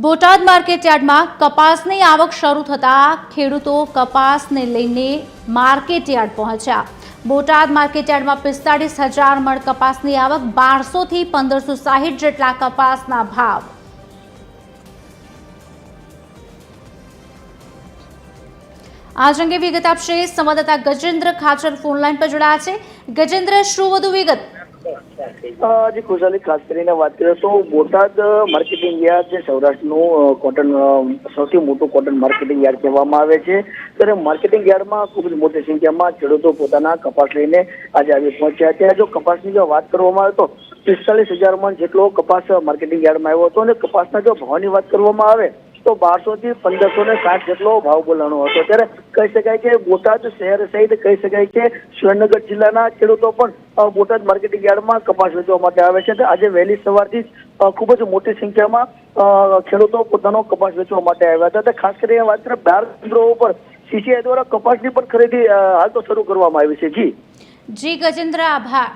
બોટાદ માર્કેટયાર્ડમાં કપાસની આવક શરૂ થતાં ખેડૂતો કપાસને લઈને માર્કેટયાર્ડ પહોંચ્યા। બોટાદ માર્કેટયાર્ડમાં 45,000 મણ કપાસની આવક, 1200 થી 1560 જેટલા કપાસના ભાવ। આજ અંગે વિગત આપશે સંવાદદાતા ગજેન્દ્ર ખાચર ફોનલાઈન પર જોડાયા છે। ગજેન્દ્ર, શું વધુ વિગત? જી ખુશાલી, ખાસ કરીને વાત કરીએ તો બોટાદ માર્કેટિંગ યાર્ડ જે સૌરાષ્ટ્રનું કોટન સૌથી મોટું કોટન માર્કેટિંગ યાર્ડ કહેવામાં આવે છે, ત્યારે માર્કેટિંગ યાર્ડમાં ખૂબ જ મોટી સંખ્યામાં ખેડૂતો પોતાના કપાસ લઈને આજે આવી પહોંચ્યા છે। જો કપાસની જો વાત કરવામાં આવે તો 45,000 મણ જેટલો કપાસ માર્કેટિંગ યાર્ડમાં આવ્યો હતો અને કપાસના જો ભાવની વાત કરવામાં આવે તો 1200 થી 1560 જેટલો ભાવ બોલાનો હતો। ત્યારે કહી શકાય કે બોટાદ શહેર સહિત કહી શકાય કે સુરેન્દ્રનગર જિલ્લાના ખેડૂતો પણ બોટાદ માર્કેટિંગ યાર્ડમાં કપાસ વેચવા માટે આવે છે। આજે વહેલી સવારથી ખૂબ જ મોટી સંખ્યામાં ખેડૂતો પોતાનો કપાસ વેચવા માટે આવ્યા હતા। ખાસ કરીને વાત કરીએ 12 કેન્દ્રો ઉપર CCI દ્વારા કપાસની પણ ખરીદી હાલ તો શરૂ કરવામાં આવી છે। જી ગજેન્દ્ર, આભાર।